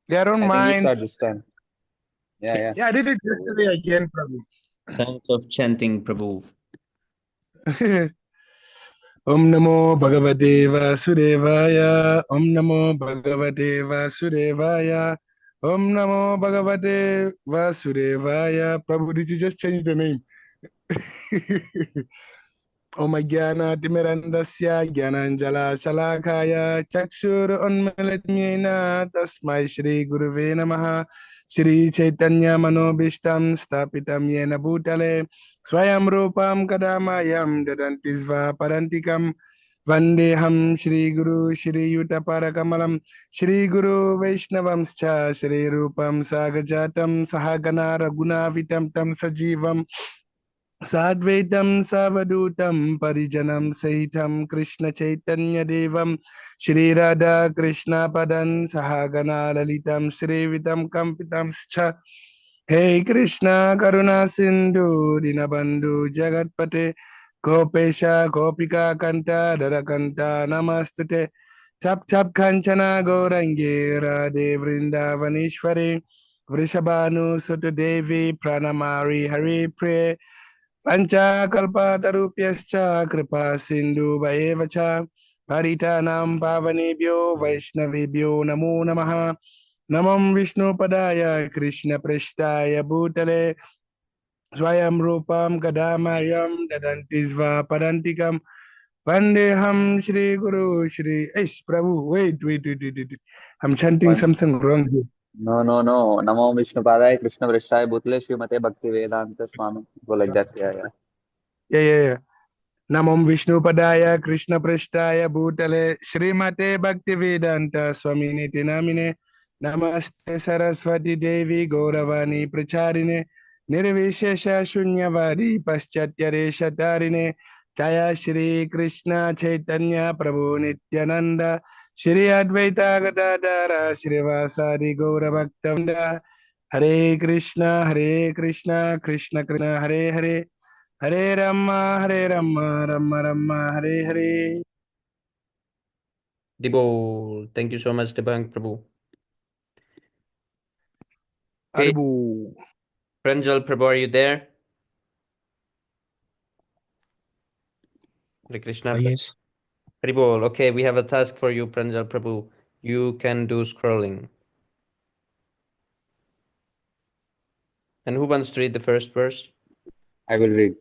Yeah, I don't I think you mind. start this time. Yeah. Yeah, I did it yesterday again, probably. Thanks of chanting, Prabhu. Om Namo Bhagavate Vasudevaya. Om Namo Bhagavate Vasudevaya. Om Namo Bhagavate Vasudevaya. Prabhu, did you just change the name? Om Jnana Timirandasya Jnananjala Shalakaya Chakshur Unmilatmena Tasmai Shri Guruve Namaha Shri Chaitanya Manobishtam Stapitam Yena Bhutale Swayam Rupam Kadamayam Dadantisva Parantikam Vandeham Shri Guru Shri Yutaparakamalam Shri Guru Vaishnavamscha Shri Rupam Sagajatam Sahagana Raguna Vitam Tam Sajivam Sadvaitam Savadutam Parijanam Sahitam Krishna Chaitanya Devam Shri Radha Krishna Padan Sahagana Lalitam Shri Vitam Kampitam Scha Hey Krishna Karuna Sindhu Dinabandhu Jagatpate Gopesha Gopika Kanta Darakanta Namastute Tap Tap Kanchana Gaurangi Radhe Vrindavanishwari Vrishabhanu Sutadevi Pranamari Hari Pre पञ्चाकल्पतरुभ्यश्च कृपा सिन्धुभयेव च परितानां पावनेभ्यो वैष्णवेभ्यो नमो नमः नमं विष्णुपदाय कृष्णपृष्ठाय भूतले स्वयं रूपं गदामयं ददन्ति स्वापदन्तिकं वन्देऽहं श्रीगुरु Shri Eish, Prabhu, wait. I'm chanting One. something wrong here. No. Namo Vishnu Padaya Krishna Vrishaya Bhutale Srimate Bhakti Vedanta Swami. Go like that. Yeah. Yeah. Namam Vishnu Padaya Krishna Prashtaya Bhutale Srimate Bhaktivedanta Swami Niti Namine Namaste Saraswati Devi Gauravani Pracharine Nirvishesha Shunyavadi Paschatya Reshatarine Chaya Shri Krishna Chaitanya Prabhu Nityananda Shri Advaita Gadadara Srivasadi Gauravaktamda Hare Krishna Krishna Krishna Hare Hare Hare Rama, Rama Rama, Hare Hare. Dibol. Thank you so much, Debang Prabhu. Okay, Haribu. Pranjal Prabhu, are you there? Hare Krishna. Yes. Haribol. Okay, we have a task for you, Pranjal Prabhu. You can do scrolling. And who wants to read the first verse? I will read.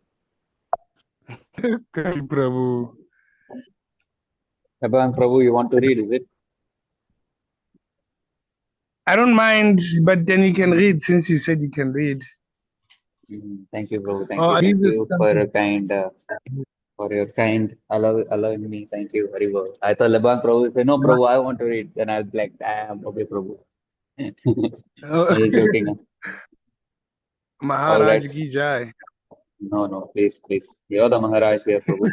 Kali Prabhu. Bhagavan Prabhu, you want to read, is it? I don't mind, but then you can read since you said you can read. Thank you, Prabhu. Thank Oh, you. I Thank give you you for something. your kind allowing me. Thank you, Haribo. I thought Laban Prabhu said, no, Prabhu, I want to read. Then I was like, damn, okay, Prabhu. Oh, I'm just joking. All Maharaj right. ki jai. No, please. You're the Maharaj here, Prabhu.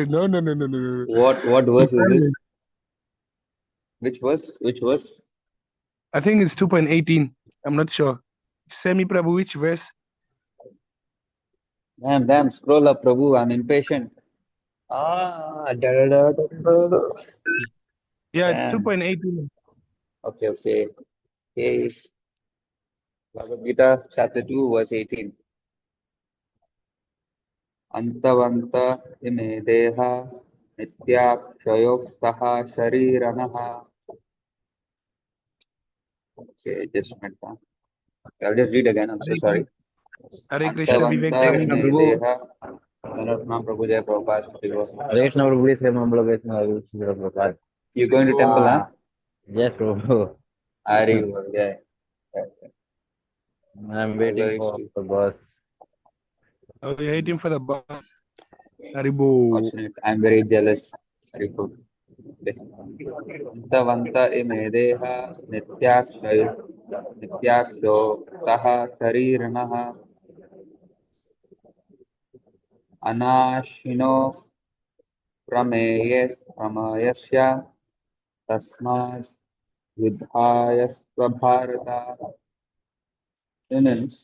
No. What verse is this? Which verse? Which verse? I think it's 2.18. I'm not sure. Semi Prabhu, which verse? Damn, scroll up, Prabhu. I'm impatient. Da. Yeah, Damn. 2.18. Okay. Bhagavad Gita, chapter 2, verse 18. अंतवंत इमे देहा नित्याक्षयोक्तः शरीरनः. Okay, just a minute. I'll just read again. I'm so sorry. Hare Krishna अंतवंत Vivek Hare Chavi Krishna इमे Prabhu. Prabhu. Deha. Narottam Prabhu Jai Prabhupada. Hare Krishna Prabhu. Please come humble obeisance. I will see your Prabhupada. You going to temple, huh? Yes, Prabhu. Hari Jai. I'm All waiting glories for to you. the bus. Oh, you're waiting for the bus. Haribu. Fortunate. I'm very jealous. Hari Prabhu. अंतवंत इमे देहा नित्याक्षयोक्तः शरीरनः अनाशिनो प्रमेयस्य तस्मात् युद्धाय स्वभारत. Means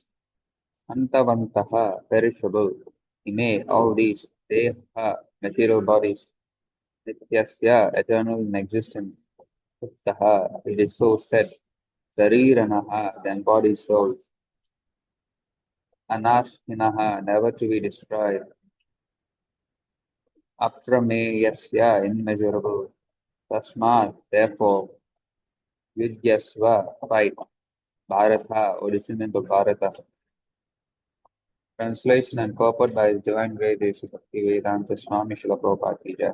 antavantaha, perishable, ime, all these, deha, material bodies, nityasya, eternal in existence, Uttaha, it is so said. Sariranaha, then body souls. Anashinaha, never to be destroyed. Aprameyasya, immeasurable. Tasmat, therefore, Vidyasva, fight. Bharata, or descendant of Bharata. Translation and purport by His Divine Grace Bhaktivedanta Swami Srila Prabhupada Ki Jai.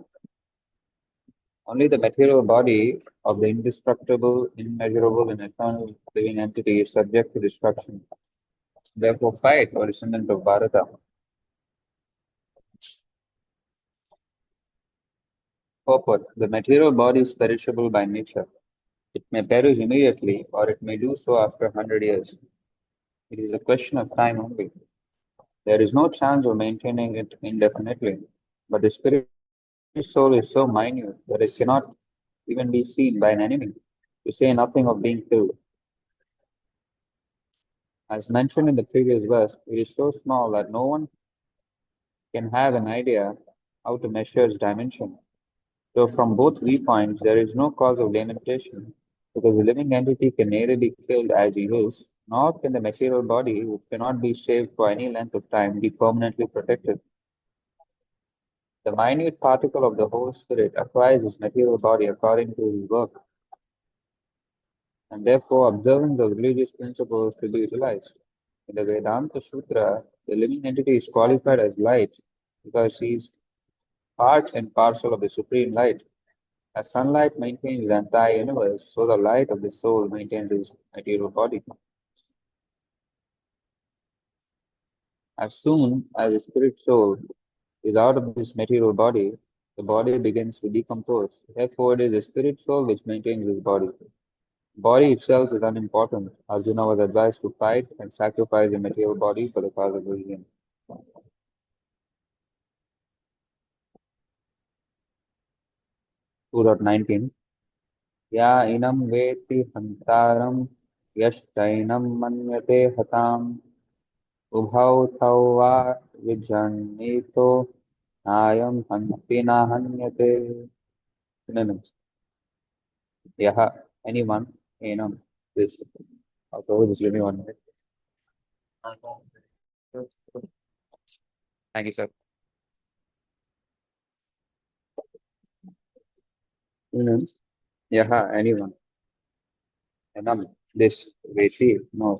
Only the material body of the indestructible, immeasurable, and eternal living entity is subject to destruction. Therefore, fight, or descendant of Bharata. Purport: the material body is perishable by nature. It may perish immediately, or it may do so after 100 years. It is a question of time only. There is no chance of maintaining it indefinitely, but the spirit soul is so minute that it cannot even be seen by an enemy, to say nothing of being killed. As mentioned in the previous verse, it is so small that no one can have an idea how to measure its dimension. So from both viewpoints, there is no cause of lamentation, because the living entity can neither be killed as he is, nor can the material body, which cannot be saved for any length of time, be permanently protected. The minute particle of the whole spirit acquires its material body according to his work, and therefore observing the religious principles to be utilized. In the Vedanta Sutra, the living entity is qualified as light because he is part and parcel of the supreme light. As sunlight maintains the entire universe, so the light of the soul maintains his material body. As soon as the spirit soul is out of this material body, the body begins to decompose. Therefore, it is the spirit soul which maintains this body. The body itself is unimportant. Arjuna was advised to fight and sacrifice the material body for the cause of religion. 2.19 Ya inam veti hantaram yashtainam manyate hatam ubhau thawa vijannito nayam hanti na hanyate. Synonyms. Yaha, anyone, enam, this. Also, just give me 1 minute. Thank you, sir. Synonyms. Yaha, anyone. Enam, this, vesi, no.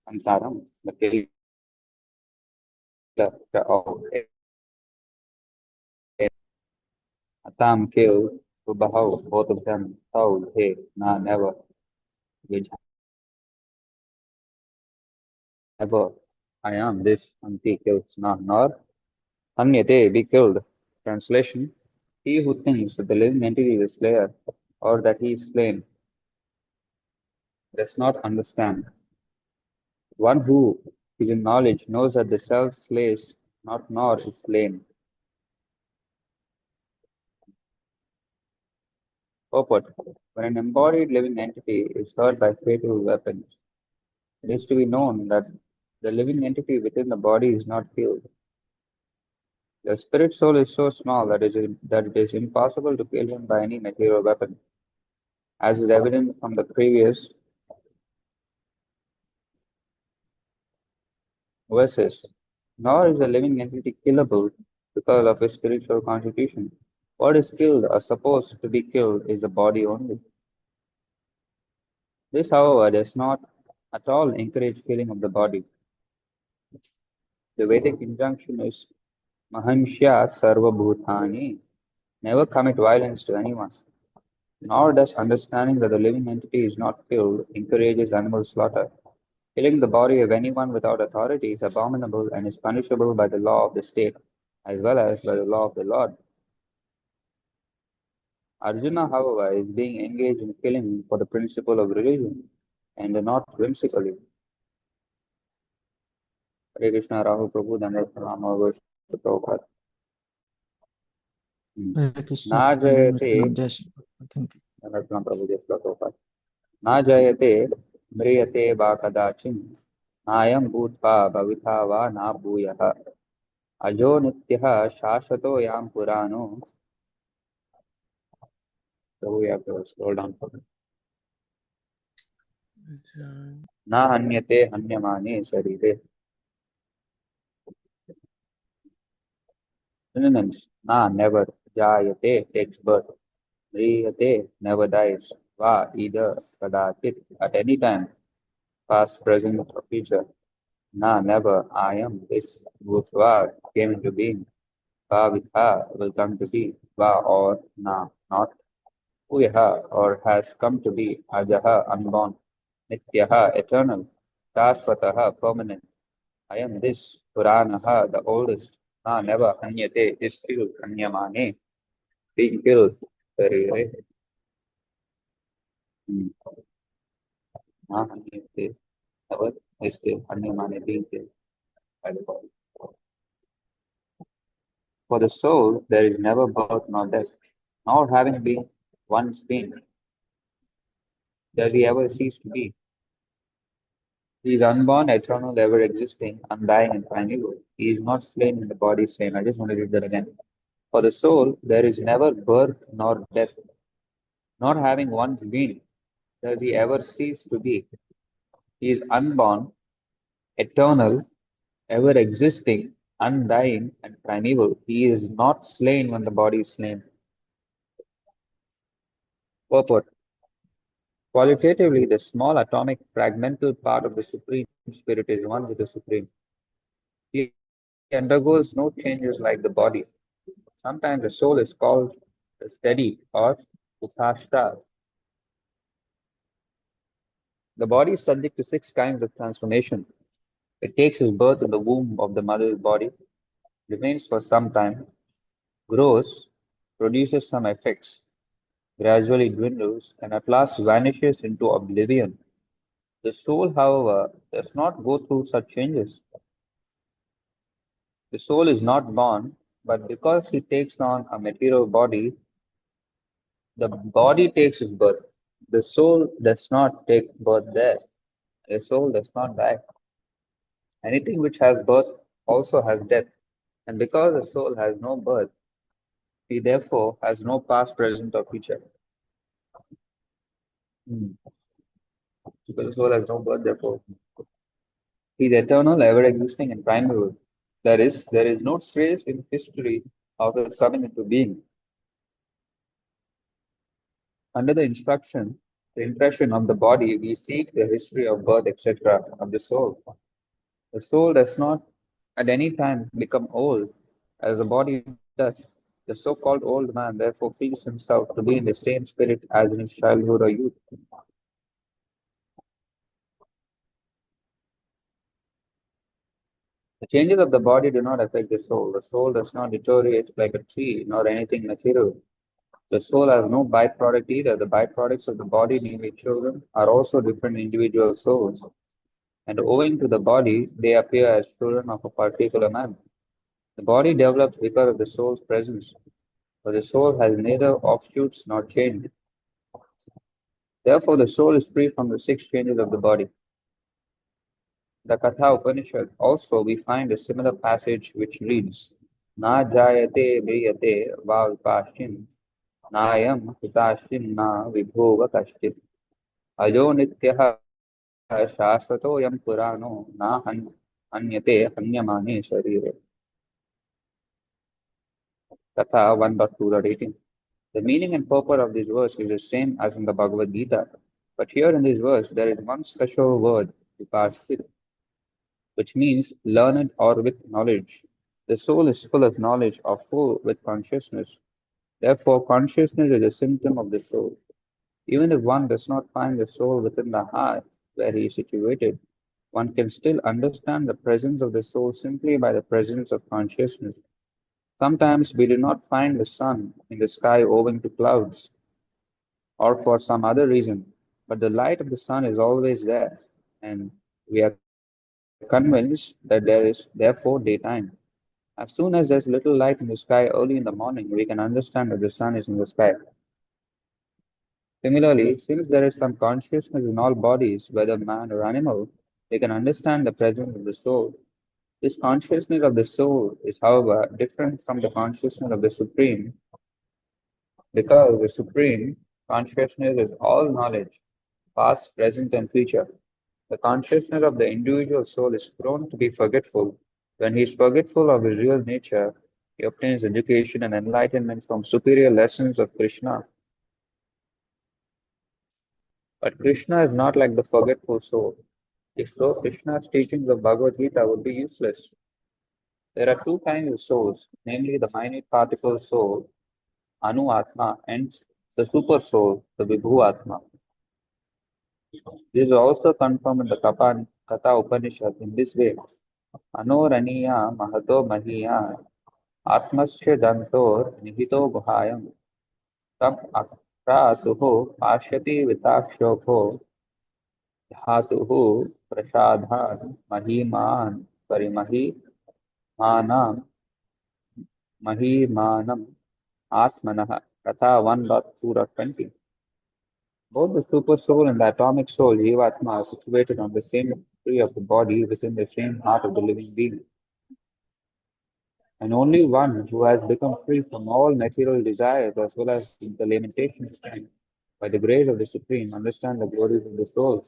Antaram, the killer, Atam, kill, Ubahau, both of them, Tau, hey, nah, never, which never, I am this, Anti kills, nah, nor, Anyate, be killed. Translation: he who thinks that the living entity is a slayer, or that he is slain, does not understand. One who is in knowledge knows that the self slays not nor is slain. Purport: when an embodied living entity is hurt by fatal weapons, it is to be known that the living entity within the body is not killed. The spirit soul is so small that it is impossible to kill him by any material weapon, as is evident from the previous verses. Nor is the living entity killable because of his spiritual constitution. What is killed or supposed to be killed is the body only. This, however, does not at all encourage killing of the body. The Vedic injunction is Mahanshya Sarva Bhutani, never commit violence to anyone. Nor does understanding that the living entity is not killed encourages animal slaughter. Killing the body of anyone without authority is abominable and is punishable by the law of the state, as well as by the law of the Lord. Arjuna, however, is being engaged in killing for the principle of religion and not whimsically. Hare Krishna, Rahul Prabhu, Dandar Pranam, Bhagavad Prabhupada. Hare Krishna, Na jayate, Jai Shri Krishna. Thank you. Dandar Pranam Prabhu, Jai Shri Prabhupada. Na jayate, mriyate va kadachim, nayam bhutva bhavitha va na bhuyaha. Ajo nityaha shashvato yam purano, So we have to scroll down for it. Na hanyate hanyamane sharire. Synonyms. Na, never. Jayate, takes birth. Mriyate, never dies. Va, either. Kadachit, at any time. Past, present, or future. Na, never. I am this. Bhutva, came into being. Va, vitha, will come to be. Va, or na, not. Uyaha, or has come to be. Ajaha, unborn. Nityaha, eternal. Shashvataha, permanent. I am this. Puranaha, the oldest. Na, never. Hanyate, is killed. Hanyamane, being killed. Sharire. Na, hanyate, never. Is killed. Hanyamane, being killed by the body. For the soul, there is never birth nor death, nor having been once been, does he ever cease to be. He is unborn, eternal, ever existing, undying, and primeval. He is not slain in the body slain. I just want to read that again. For the soul, there is never birth nor death, nor having once been, does he ever cease to be. He is unborn, eternal, ever existing, undying, and primeval. He is not slain when the body is slain. Purport. Qualitatively, the small atomic fragmental part of the Supreme Spirit is one with the Supreme. He undergoes no changes like the body. Sometimes the soul is called the steady or upashta. The body is subject to 6 kinds of transformation. It takes its birth in the womb of the mother's body, remains for some time, grows, produces some effects, gradually dwindles, and at last vanishes into oblivion. The soul, however, does not go through such changes. The soul is not born, but because he takes on a material body, the body takes its birth. The soul does not take birth there. The soul does not die. Anything which has birth also has death. And because the soul has no birth, he therefore has no past, present, or future. Because the soul has no birth, therefore he is eternal, ever existing, and primeval. That is, there is no trace in history of his coming into being. Under the impression of the body, we seek the history of birth, etc., of the soul. The soul does not at any time become old as the body does. The so-called old man therefore feels himself to be in the same spirit as in his childhood or youth. The changes of the body do not affect the soul. The soul does not deteriorate like a tree nor anything material. The soul has no byproduct either. The byproducts of the body, namely children, are also different individual souls, and owing to the body, they appear as children of a particular man. The body develops because of the soul's presence, but the soul has neither offshoots nor change. Therefore, the soul is free from the 6 changes of the body. The Katha Upanishad also we find a similar passage which reads, Na jayate briyate va vipashin, nayam hitashin na vibhova kashchit, ajo nityaha shashvatoyam purano na hanyate hanyamane sharire. Katha 1.2.18. The meaning and purport of this verse is the same as in the Bhagavad Gita, but here in this verse there is one special word, vipashit, which means learned or with knowledge. The soul is full of knowledge or full with consciousness. Therefore, consciousness is a symptom of the soul. Even if one does not find the soul within the heart where he is situated, one can still understand the presence of the soul simply by the presence of consciousness. Sometimes we do not find the sun in the sky owing to clouds or for some other reason, but the light of the sun is always there, and we are convinced that there is therefore daytime. As soon as there's little light in the sky early in the morning, we can understand that the sun is in the sky. Similarly, since there is some consciousness in all bodies, whether man or animal, we can understand the presence of the soul. This consciousness of the soul is, however, different from the consciousness of the Supreme, because the Supreme Consciousness is all knowledge, past, present, and future. The consciousness of the individual soul is prone to be forgetful. When he is forgetful of his real nature, he obtains education and enlightenment from superior lessons of Krishna. But Krishna is not like the forgetful soul. If so, Krishna's teachings of Bhagavad Gita would be useless. There are two kinds of souls, namely the minute particle soul, Anu Atma, and the super soul, the Vibhu Atma. This is also confirmed in the Katha Upanishad in this way. Anoraniya Mahato Mahiya Atmasya Dantor Nihito Guhayam Tam Akratuhu Pashyati Vitakshokho Dhatuhu Prashadhan Mahiman Parimahi Manam Mahimanam Atmanah Katha 1.2.20. Both the super soul and the atomic soul, Jivatma, are situated on the same tree of the body within the same heart of the living being. And only one who has become free from all material desires as well as the limitations of time, by the grace of the Supreme, understand the glories of the soul.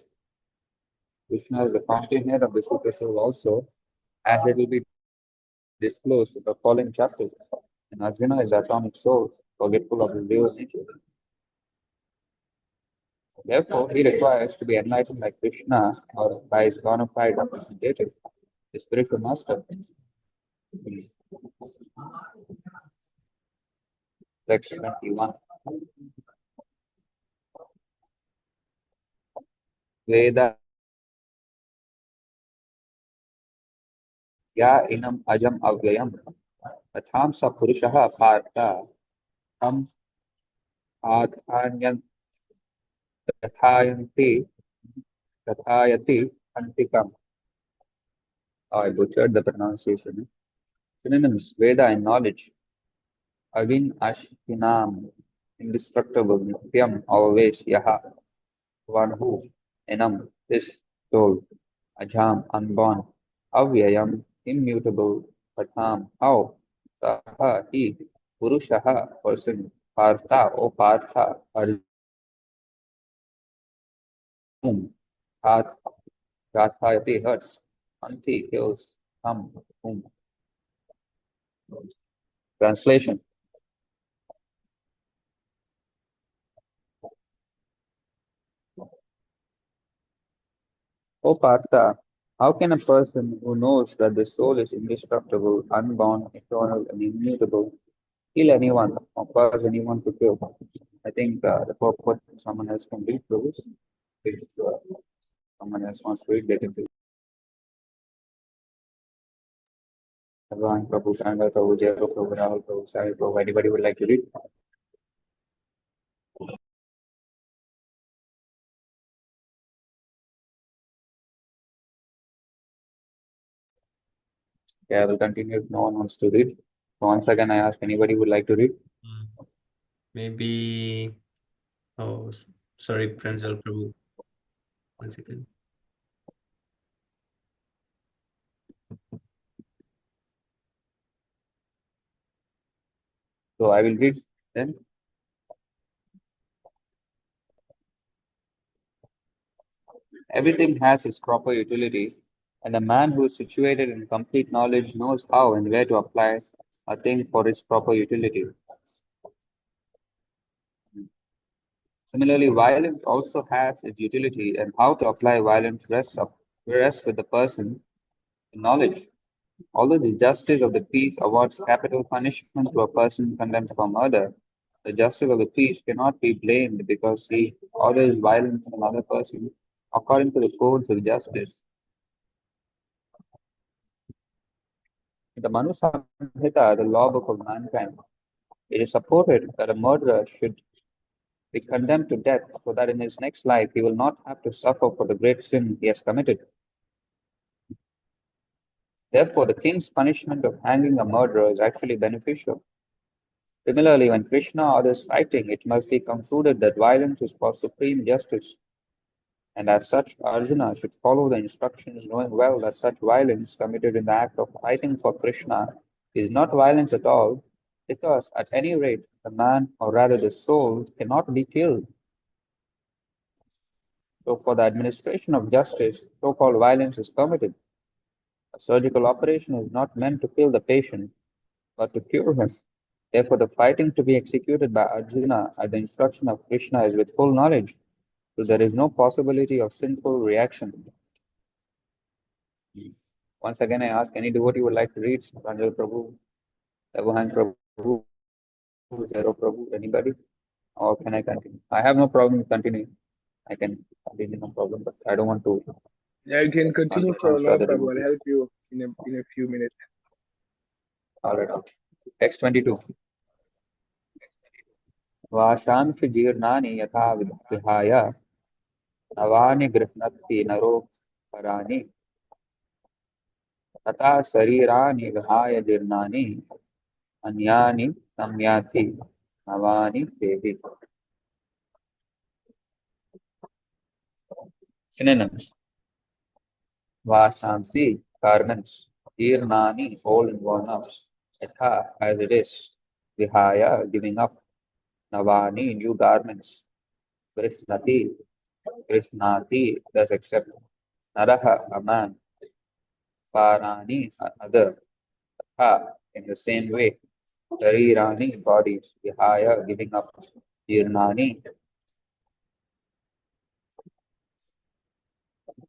Krishna is the fountainhead of the super soul also, as it will be disclosed in the following chapters. And Arjuna is the atomic soul, forgetful of his real nature. Therefore, he requires to be enlightened by Krishna or by his bona fide representative, the spiritual master. Section 21. Veda ya inam ajam avyayam atham sa purushaha partha tam athanyan kathayanti kathayati antikam. I butchered the pronunciation. Synonyms: Veda and knowledge. Avin ashkinam, indestructible, nityam, always, yaha, one who, enam, is, soul, ajam, unborn, avyayam, immutable, patham, how, saha, he, purushaha, person, partha, O partha, arjun, hath, gathayati, hurts, anti, kills, tam, whom. Translation. O Partha, how can a person who knows that the soul is indestructible, unborn, eternal, and immutable kill anyone or cause anyone to kill? I think the purport someone else can read through this. If someone else wants to read, they can read. Bhagwan, Prabhu, Sanga, Prabhu, Jai Prabhu, Rahul, Prabhu, Sai Prabhu, anybody would like to read? Okay, I will continue if no one wants to read. So once again, I ask anybody would like to read. Maybe, oh, sorry, Pranjal Prabhu. 1 second. So I will read then. Everything has its proper utility, and a man who is situated in complete knowledge knows how and where to apply a thing for its proper utility. Similarly, violence also has its utility, and how to apply violence rests with the person in knowledge. Although the justice of the peace awards capital punishment to a person condemned for murder, the justice of the peace cannot be blamed because he orders violence on another person according to the codes of justice. In the Manu Samhita, the law book of mankind, it is supported that a murderer should be condemned to death so that in his next life he will not have to suffer for the great sin he has committed. Therefore, the king's punishment of hanging a murderer is actually beneficial. Similarly, when Krishna orders fighting, it must be concluded that violence is for supreme justice. And as such, Arjuna should follow the instructions, knowing well that such violence committed in the act of fighting for Krishna is not violence at all, because at any rate, the man, or rather the soul, cannot be killed. So for the administration of justice, so-called violence is permitted. A surgical operation is not meant to kill the patient, but to cure him. Therefore, the fighting to be executed by Arjuna at the instruction of Krishna is with full knowledge, so there is no possibility of sinful reaction. Once again, I ask any devotee would like to read Pranjal Prabhu, Devahan Prabhu, Zero Prabhu, anybody? Or can I continue? I have no problem continuing. I can continue, no problem, but I don't want to Yeah, you can continue for answer no the problem. I'll devotees. help you in a few minutes. All right. Text 22. वाशांशु जीर्णानि यथा विहाय नवानि गृह्णन्ति नरो पराणि तथा शरीराणि विहाय जीर्णानि अन्यानि संयाति नवानि देहि. Synonyms: Vashamsi, garments; Jeernani, old and worn out; Yatha, as it is; Vihaya, giving up; Navani, new garments; Krishnati, Krishnati, does accept; Naraha, a man; Parani, other; Tha, in the same way; Sharirani, bodies; Vihaya, giving up; Jeernani,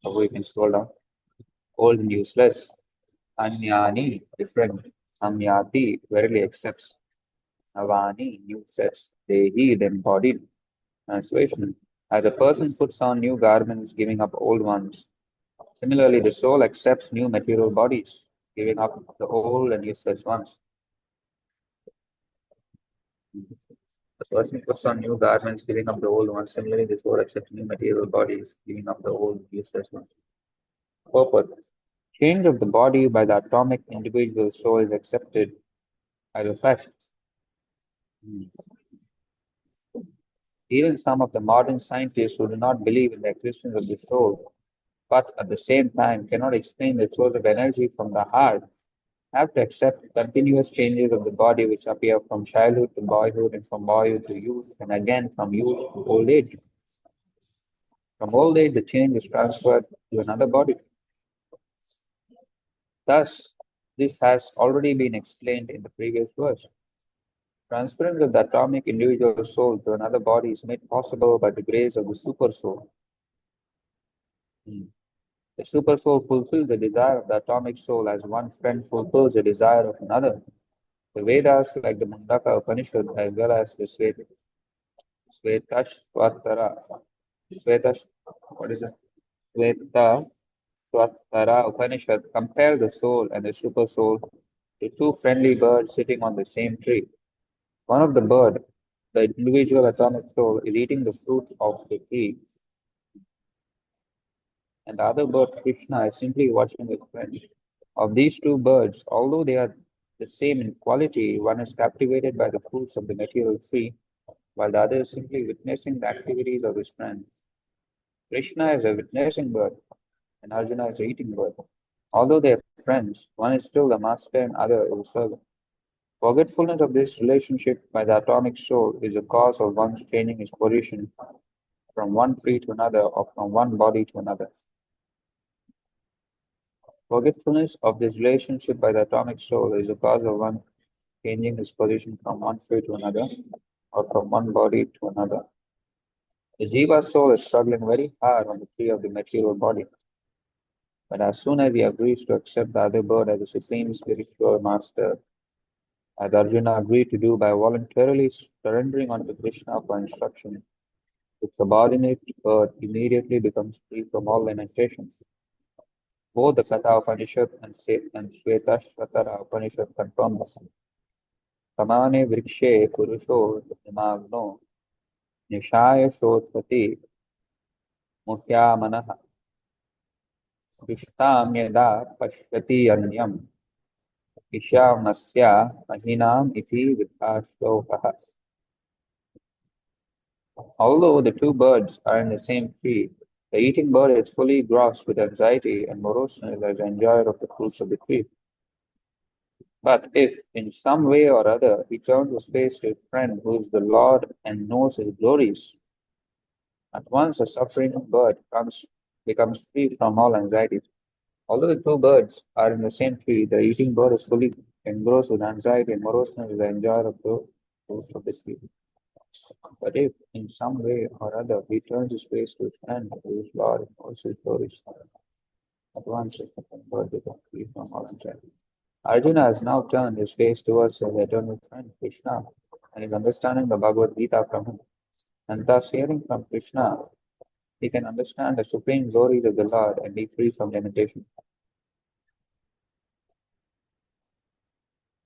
so we can scroll down; old and useless; Anyani, different; Samyati, verily accepts; Navani, new sets; Dehi, the embodied. Translation: as a person puts on new garments, giving up old ones, similarly the soul accepts new material bodies, giving up the old and useless ones. The person puts on new garments, giving up the old ones. Similarly, the soul accepts new material bodies, giving up the old and useless ones. Purport: change of the body by the atomic individual soul is accepted as a fact. Even some of the modern scientists who do not believe in the existence of the soul, but at the same time cannot explain the source of energy from the heart, have to accept continuous changes of the body which appear from childhood to boyhood and from boyhood to youth and again from youth to old age. From old age, the change is transferred to another body. Thus, this has already been explained in the previous verse. Transference of the atomic individual soul to another body is made possible by the grace of the super soul. The super soul fulfills the desire of the atomic soul as one friend fulfills the desire of another. The Vedas, like the Mundaka Upanishad, as well as the Svetashvatara Upanishad, compare the soul and the super soul to two friendly birds sitting on the same tree. One of the bird, the individual atomic soul, is eating the fruit of the tree, and the other bird, Krishna, is simply watching his friend. Of these two birds, although they are the same in quality, one is captivated by the fruits of the material tree, while the other is simply witnessing the activities of his friend. Krishna is a witnessing bird, and Arjuna is a eating bird. Although they are friends, one is still the master and other is a servant. Forgetfulness of this relationship by the atomic soul is the cause of one's changing his position from one tree to another or from one body to another. Forgetfulness of this relationship by the atomic soul is the cause of one changing his position from one tree to another or from one body to another. The Jiva soul is struggling very hard on the tree of the material body. But as soon as he agrees to accept the other bird as a supreme spiritual master, as Arjuna agreed to do by voluntarily surrendering unto Krishna for instruction, the subordinate bird immediately becomes free from all limitations. Both the Katha Upanishad and Shvetashvatara Upanishad confirm this. Samane vrikshe purusho nimagno nishaya shotvati muhyamanah dushtam yada pashyati anyam ishamasya mahinam iti vidhashlokaha. Although the two birds are in the same tree, the eating bird is fully engrossed with anxiety and moroseness as the enjoyer of the fruits of the tree. But if, in some way or other, he turns his face to his friend who is the Lord and knows his glories, at once a suffering bird becomes free from all anxieties. Although the two birds are in the same tree, the eating bird is fully engrossed with anxiety and moroseness with the enjoyer of the fruits of the tree. But if, in some way or other, he turns his face to his friend who is Lord and knows his glories, at once a suffering bird becomes free from all anxiety. Arjuna has now turned his face towards his eternal friend Krishna and is understanding the Bhagavad Gita from him. And thus, hearing from Krishna, he can understand the supreme glories of the Lord and be free from limitation.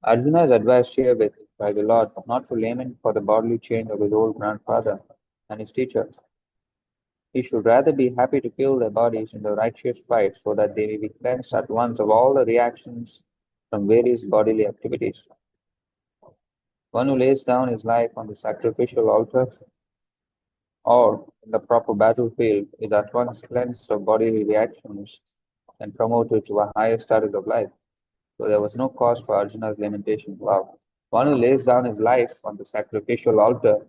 Arjuna is advised herewith by the Lord not to lament for the bodily change of his old grandfather and his teacher. He should rather be happy to kill their bodies in the righteous fight so that they may be cleansed at once of all the reactions from various bodily activities. One who lays down his life on the sacrificial altar or in the proper battlefield is at once cleansed of bodily reactions and promoted to a higher status of life. So there was no cause for Arjuna's lamentation. Wow. One who lays down his life on the sacrificial altar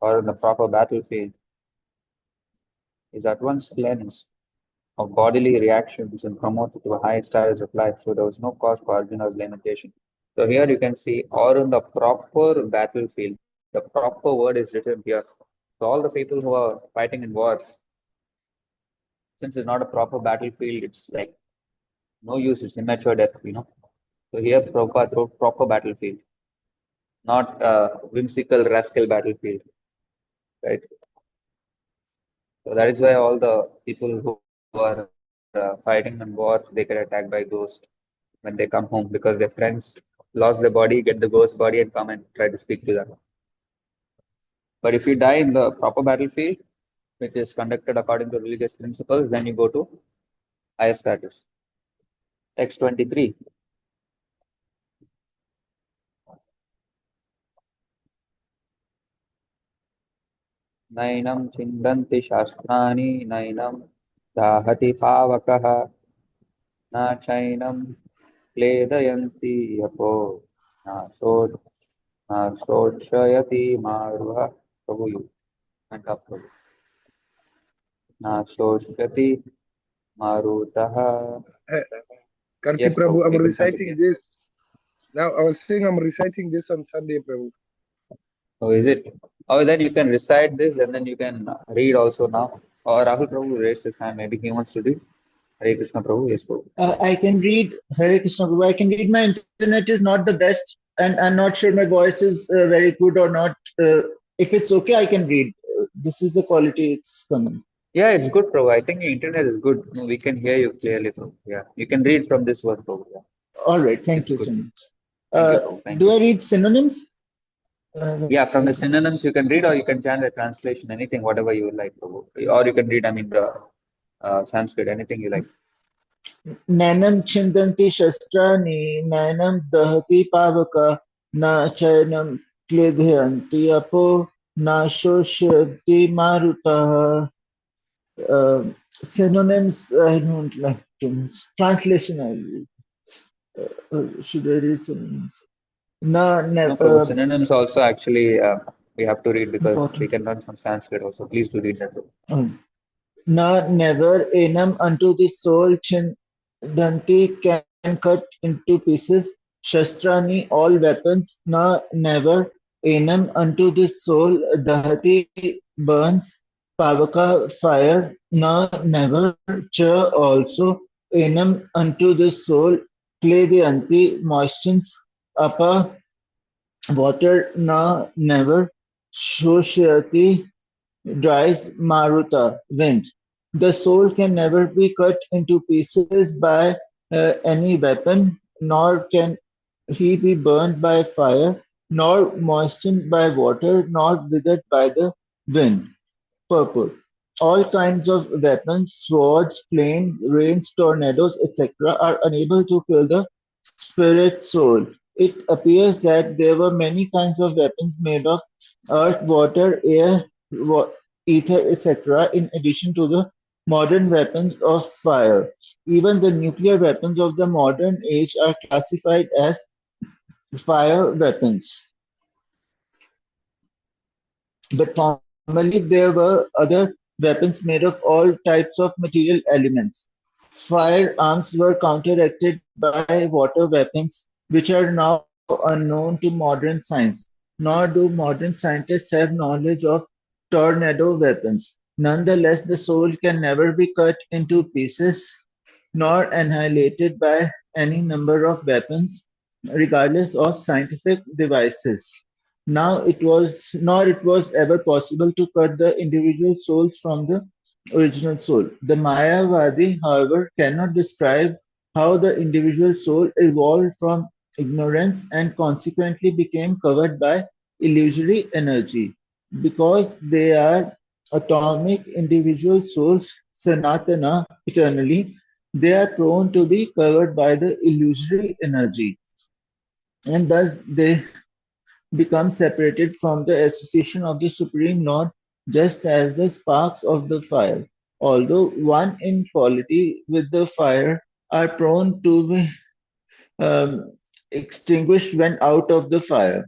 or in the proper battlefield is at once cleansed of bodily reactions and promoted to a higher status of life. So there was no cause for Arjuna's lamentation. So here you can see, or in the proper battlefield. The proper word is written here. So all the people who are fighting in wars, since it's not a proper battlefield, it's like no use, it's immature death. So here proper battlefield, not a whimsical rascal battlefield, right? So that is why all the people who are fighting in war, they get attacked by ghosts when they come home because their friends lost their body, get the ghost body and come and try to speak to them. But if you die in the proper battlefield, which is conducted according to religious principles, then you go to higher status. Text 23. नैनं चिन्दन्ति शास्त्राणि नैनं दाहति पावकः न चैनं क्लेदयन्ति यपो न शोषयति मारुः प्रभु न शोषयति मारुतः. Karti Yes, Prabhu, Prabhu, I'm you can reciting continue. this. Now, I was saying I'm reciting this on Sunday, Prabhu. Oh, is it? Oh, then you can recite this and then you can read also now. Or Rahul Prabhu raised his hand. Maybe he wants to read. Hare Krishna Prabhu. Yes, Prabhu. I can read Hare Krishna Prabhu. I can read. My internet is not the best, and I'm not sure my voice is very good or not. If it's okay, I can read. This is the quality it's coming. Yeah, it's good, Prabhu. I think the internet is good. No, we can hear you clearly, Prabhu. Yeah, you can read from this word, Prabhu. Yeah. All right. Thank It's you good. so much. Thank you, Prabhu. Thank Do you. I read synonyms? Yeah, from the synonyms you can read, or you can chant the translation, anything, whatever you like, Prabhu. Or you can read, the Sanskrit, anything you like. Nanam chindanti shastrani, nanam dahati pavaka, na chayanam kledhyanti apo, na shoshati maruta. Synonyms, I don't like too much. Translation, I read. Should I read synonyms? Na, No, Prabhu. Synonyms also actually we have to read because important. we can learn some Sanskrit also. Please do read that, Prabhu. Na never enam unto the soul chindanti can cut into pieces. Shastrani all weapons. Na never enam unto the soul dahati burns. Pavaka fire. Na never cha also enam unto the soul clay the anti moistens. Apa water. Na never shoshati dries Maruta, wind. The soul can never be cut into pieces by any weapon, nor can he be burned by fire, nor moistened by water, nor withered by the wind. Purport. All kinds of weapons, swords, flames, rains, tornadoes, etc., are unable to kill the spirit soul. It appears that there were many kinds of weapons made of earth, water, air, ether, etc., in addition to the modern weapons of fire. Even the nuclear weapons of the modern age are classified as fire weapons. But formerly there were other weapons made of all types of material elements. Firearms were counteracted by water weapons, which are now unknown to modern science. Nor do modern scientists have knowledge of tornado weapons. Nonetheless, the soul can never be cut into pieces nor annihilated by any number of weapons, regardless of scientific devices. Nor it was ever possible to cut the individual souls from the original soul. The Mayavadi, however, cannot describe how the individual soul evolved from ignorance and consequently became covered by illusory energy. Because they are atomic individual souls, Sanatana, eternally, they are prone to be covered by the illusory energy, and thus they become separated from the association of the Supreme Lord, just as the sparks of the fire, although one in quality with the fire, are prone to be extinguished when out of the fire.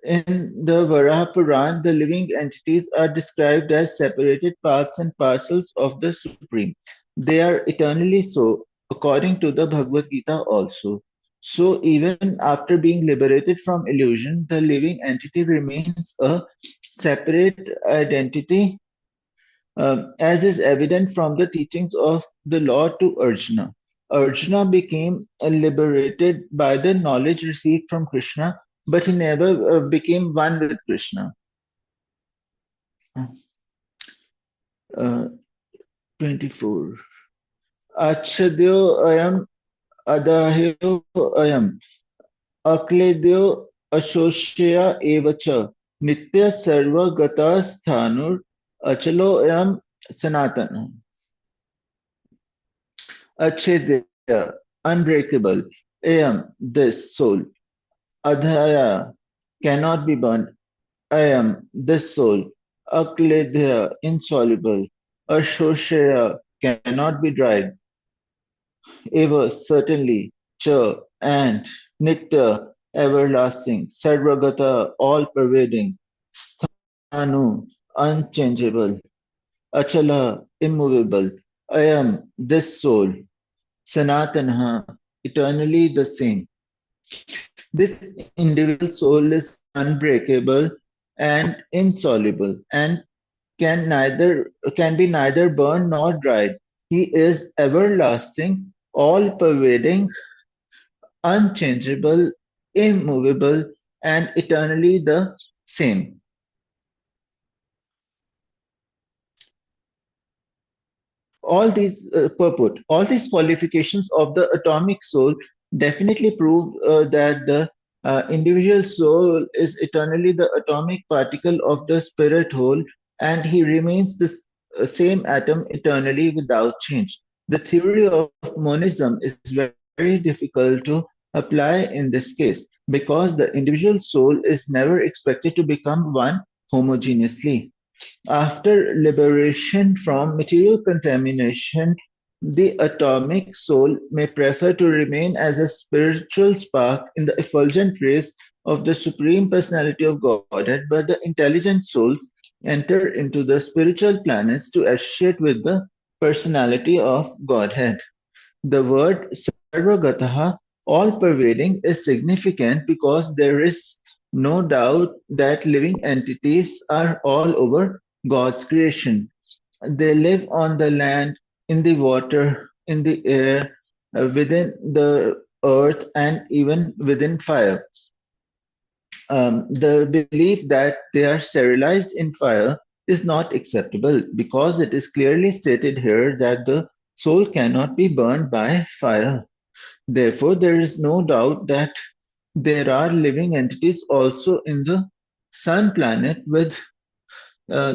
In the Varaha Puran, the living entities are described as separated parts and parcels of the Supreme. They are eternally so, according to the Bhagavad Gita also. So, even after being liberated from illusion, the living entity remains a separate identity, as is evident from the teachings of the Lord to Arjuna. Arjuna became liberated by the knowledge received from Krishna, but he never became one with Krishna. Uh, 24. Achadyo ayam adahyo ayam akledyo ashoshya evacha nitya sarva gata sthanur achalo ayam sanatana. Achedya, unbreakable. Ayam, this soul. Adhaya, cannot be burned. Ayam, this soul. Akledya, insoluble. Ashoshaya, cannot be dried. Eva, certainly. Cha, and. Nitya, everlasting. Sarvagata, all pervading. Sthanu, unchangeable. Achala, immovable. Ayam, this soul. Sanatana, eternally the same. This individual soul is unbreakable and insoluble, and can be neither burned nor dried. He is everlasting, all-pervading, unchangeable, immovable, and eternally the same. All these all these qualifications of the atomic soul definitely prove that the individual soul is eternally the atomic particle of the spirit whole, and he remains the same atom eternally without change. The theory of monism is very difficult to apply in this case because the individual soul is never expected to become one homogeneously. After liberation from material contamination, the atomic soul may prefer to remain as a spiritual spark in the effulgent rays of the Supreme Personality of Godhead, but the intelligent souls enter into the spiritual planets to associate with the personality of Godhead. The word Sarvagataha, all pervading, is significant because there is no doubt that living entities are all over God's creation. They live on the land, in the water, in the air, within the earth, and even within fire. The belief that they are sterilized in fire is not acceptable because it is clearly stated here that the soul cannot be burned by fire. Therefore, there is no doubt that there are living entities also in the sun planet with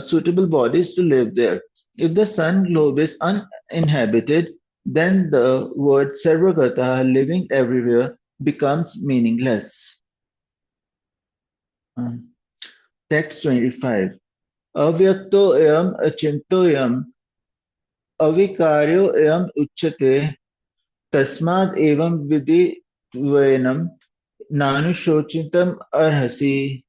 suitable bodies to live there. If the sun globe is uninhabited, then the word Sarvagata, living everywhere, becomes meaningless. Text 25. Avyakto ayam achintoyam avikaryo ayam uchate tasmad evam vidhi dvayanam Nanu shochitam arhasi.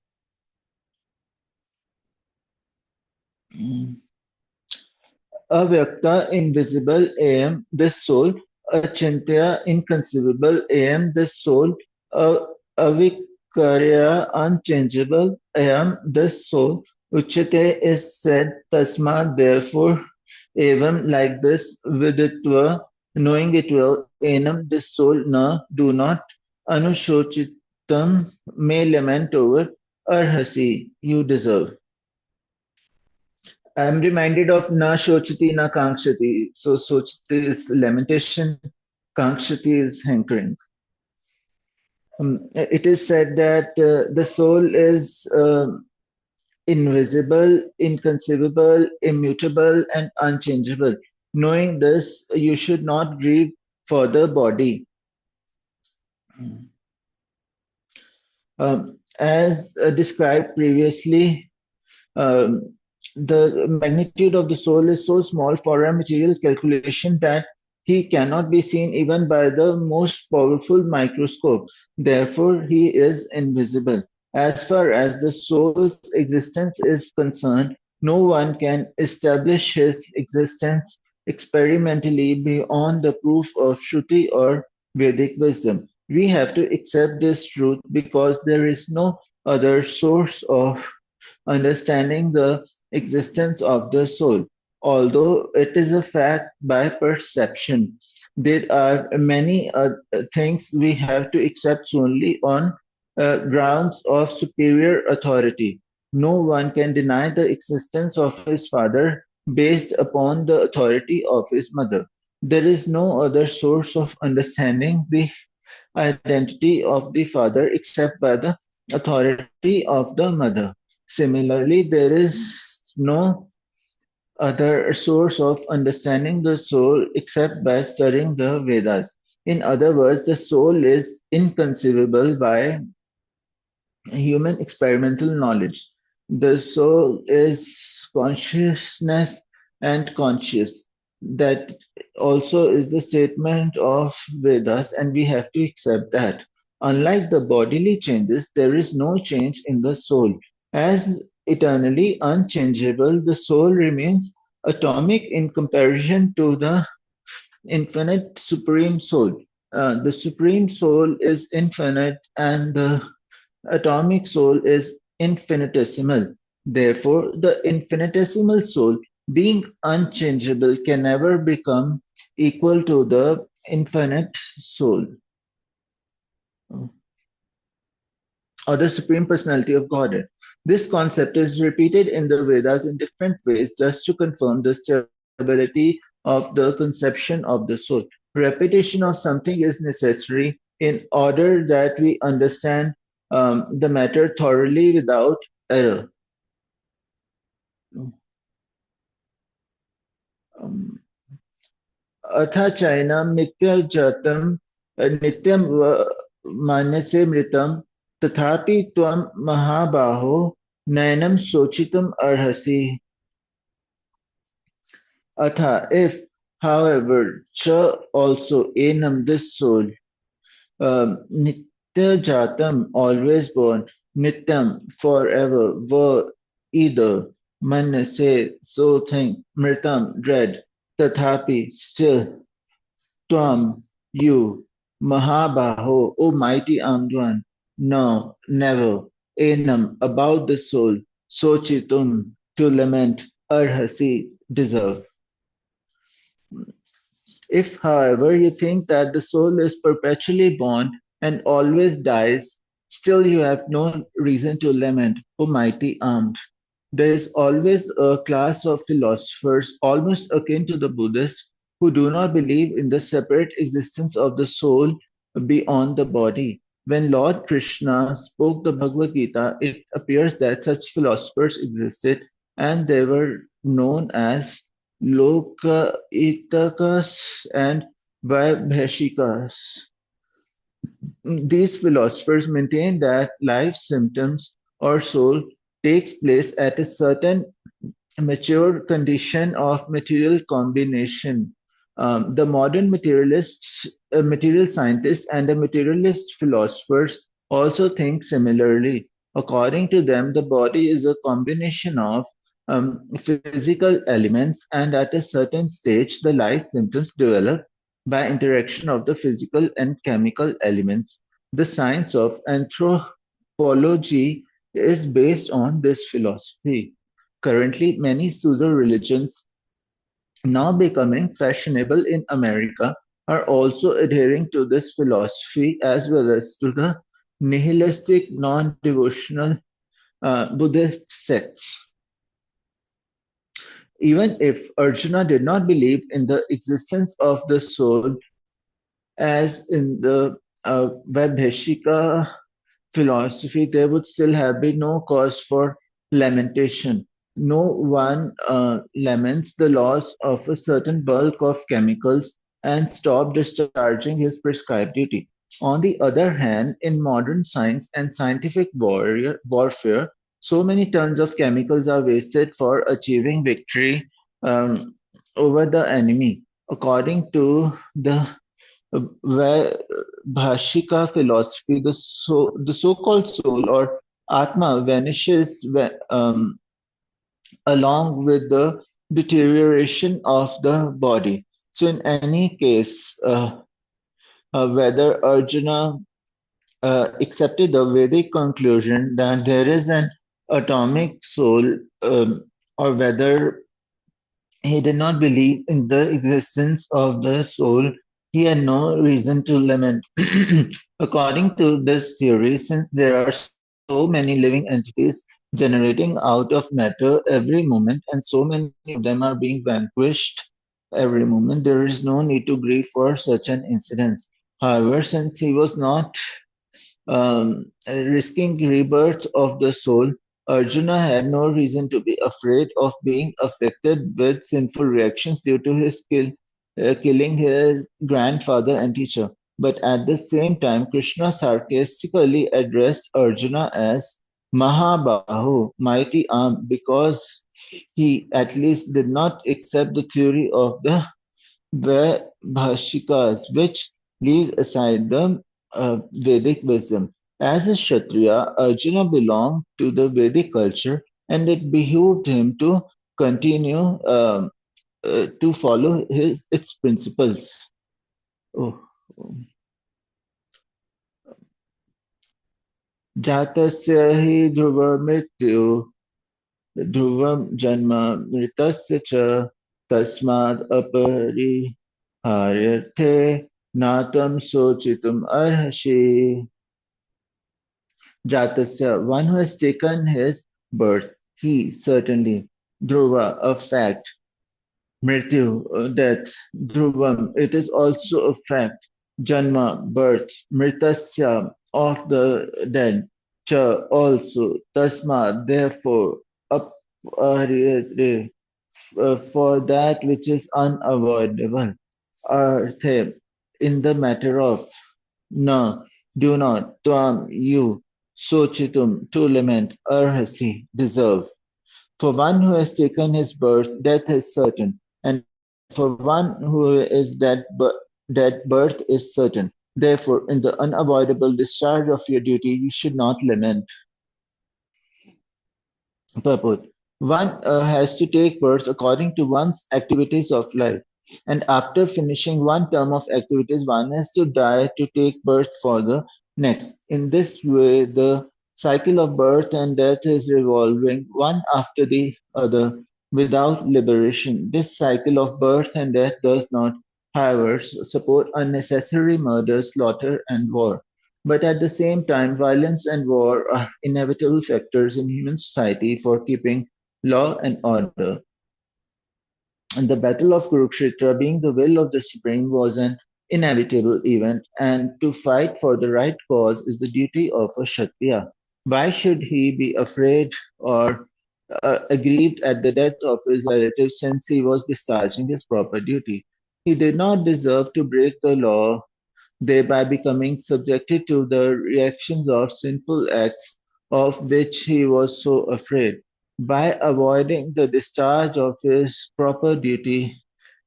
Avyakta, invisible, am, this soul. Achintya, inconceivable, am, this soul. Avikarya, unchangeable, am, this soul. Uchate is said, tasma, therefore, evam, like this, viditva, knowing it well, enam, this soul, na, do not, anushochitam, may lament over, arhasi, you deserve. I'm reminded of na shochati na kankshati. So sochati is lamentation, kankshati is hankering. It is said that the soul is invisible, inconceivable, immutable, and unchangeable. Knowing this, you should not grieve for the body. As described previously, um, the magnitude of the soul is so small for a material calculation that he cannot be seen even by the most powerful microscope. Therefore, he is invisible. As far as the soul's existence is concerned, no one can establish his existence experimentally beyond the proof of Shruti or Vedic wisdom. We have to accept this truth because there is no other source of understanding the existence of the soul. Although it is a fact by perception, there are many things we have to accept solely on grounds of superior authority. No one can deny the existence of his father based upon the authority of his mother. There is no other source of understanding the identity of the father except by the authority of the mother. Similarly, there is no other source of understanding the soul except by studying the Vedas. In other words, the soul is inconceivable by human experimental knowledge. The soul is consciousness and conscious. That also is the statement of Vedas, and we have to accept that. Unlike the bodily changes, there is no change in the soul. As eternally unchangeable, the soul remains atomic in comparison to the infinite supreme soul. The supreme soul is infinite, and the atomic soul is infinitesimal. Therefore, the infinitesimal soul, being unchangeable, can never become equal to the infinite soul or the Supreme Personality of Godhead. This concept is repeated in the Vedas in different ways just to confirm the stability of the conception of the soul. Repetition of something is necessary in order that we understand the matter thoroughly without error. Atha chainam nitya jatam nityam manyase mritam tathapi tvam mahabaho nainam sochitam arhasi. Atha, if, however, cha also enam, this soul, nitya jatam, always born, nityam, forever, va, either, manase, so think, mritam, dread, tathapi, still, tvam, you, mahabaho, O mighty armed one, no, never, enam, about the soul, sochitum, to lament, arhasi, deserve. If, however, you think that the soul is perpetually born and always dies, still you have no reason to lament, O mighty armed. There is always a class of philosophers, almost akin to the Buddhists, who do not believe in the separate existence of the soul beyond the body. When Lord Krishna spoke the Bhagavad Gita, it appears that such philosophers existed and they were known as Lokaitakas and Vaibhashikas. These philosophers maintain that life symptoms or soul takes place at a certain mature condition of material combination. The modern materialists, material scientists, and the materialist philosophers also think similarly. According to them, the body is a combination of physical elements, and at a certain stage, the life symptoms develop by interaction of the physical and chemical elements. The science of anthropology is based on this philosophy. Currently, many pseudo religions, now becoming fashionable in America, are also adhering to this philosophy as well as to the nihilistic, non devotional Buddhist sects. Even if Arjuna did not believe in the existence of the soul, as in the Vaibhashika philosophy, there would still have been no cause for lamentation. No one laments the loss of a certain bulk of chemicals and stop discharging his prescribed duty. On the other hand, in modern science and scientific warfare, so many tons of chemicals are wasted for achieving victory um, over the enemy. According to the where Bhashika philosophy, the so-called soul or Atma vanishes along with the deterioration of the body. So, in any case, whether Arjuna accepted the Vedic conclusion that there is an atomic soul, or whether he did not believe in the existence of the soul, he had no reason to lament. According to this theory, since there are so many living entities generating out of matter every moment, and so many of them are being vanquished every moment, there is no need to grieve for such an incident. However, since he was not risking rebirth of the soul, Arjuna had no reason to be afraid of being affected with sinful reactions due to his killing his grandfather and teacher. But at the same time, Krishna sarcastically addressed Arjuna as Mahabahu, mighty arm, because he at least did not accept the theory of the Bhashikas, which leaves aside the Vedic wisdom. As a Kshatriya, Arjuna belonged to the Vedic culture, and it behooved him to continue to follow its principles. Oh. जातस्य हि ध्रुवमृत्यु ध्रुवं जन्म मृतस्य च तस्माद् अपरिहार्यर्थे नातं शोचितुम् अर्हसि. Jatasya, one who has taken his birth, he certainly, Dhruva, a fact, Mrityu, death, Dhruvam, it is also a fact, Janma, birth, Mritasya, of the dead, Cha, also, Tasma, therefore, Apariyate, for that which is unavoidable, Arthe, in the matter of, Na, do not, Tvam, you, Sochitum, to lament, Arhasi, deserve. For one who has taken his birth, death is certain, and for one who is dead, birth is certain. Therefore, in the unavoidable discharge of your duty, you should not lament. Purport. One has to take birth according to one's activities of life, and after finishing one term of activities, one has to die to take birth for the next. In this way, the cycle of birth and death is revolving one after the other without liberation. This cycle of birth and death does not, however, support unnecessary murder, slaughter, and war. But at the same time, violence and war are inevitable factors in human society for keeping law and order. And the Battle of Kurukshetra, being the will of the Supreme, was an inevitable event, and to fight for the right cause is the duty of a Kshatriya. Why should he be afraid or aggrieved at the death of his relative since he was discharging his proper duty? He did not deserve to break the law, thereby becoming subjected to the reactions of sinful acts of which he was so afraid. By avoiding the discharge of his proper duty,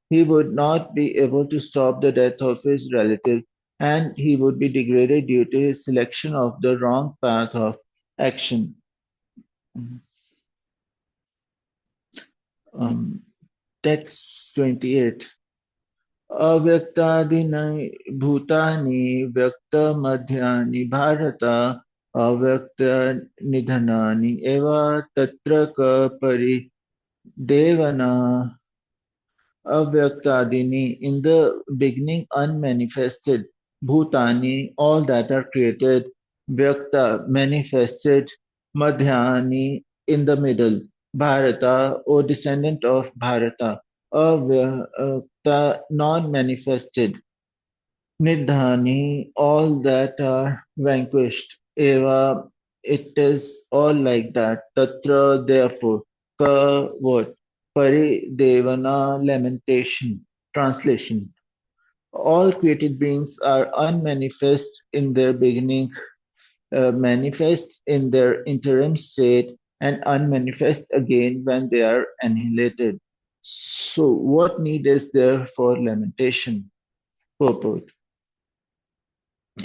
he would not be able to stop the death of his relative, and he would be degraded due to his selection of the wrong path of action. Um, Text 28. अव्यक्तादीनि भूतानि व्यक्तमध्यानि भारत अव्यक्तनिधनानि एव तत्र क परिदेवना Avyaktadini, in the beginning unmanifested, Bhutani, all that are created, Vyakta, manifested, Madhyani, in the middle, Bharata, O descendant of Bharata, Avyakta, non-manifested, Nidhani, all that are vanquished, Eva, it is all like that, Tatra, therefore, Ka, what? Paridevana, lamentation, translation. All created beings are unmanifest in their beginning, manifest in their interim state, and unmanifest again when they are annihilated. So, what need is there for lamentation? Purport.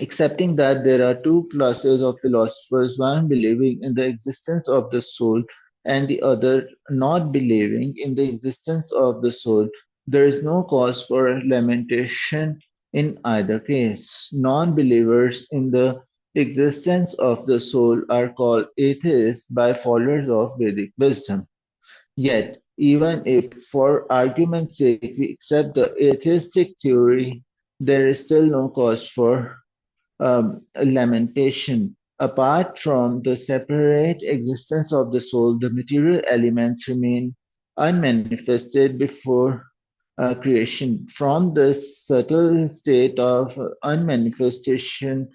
Accepting that there are two classes of philosophers, one believing in the existence of the soul and the other not believing in the existence of the soul, there is no cause for lamentation in either case. Non believers in the existence of the soul are called atheists by followers of Vedic wisdom. Yet, even if for argument's sake we accept the atheistic theory, there is still no cause for lamentation. Apart from the separate existence of the soul, the material elements remain unmanifested before creation. From the subtle state of unmanifestation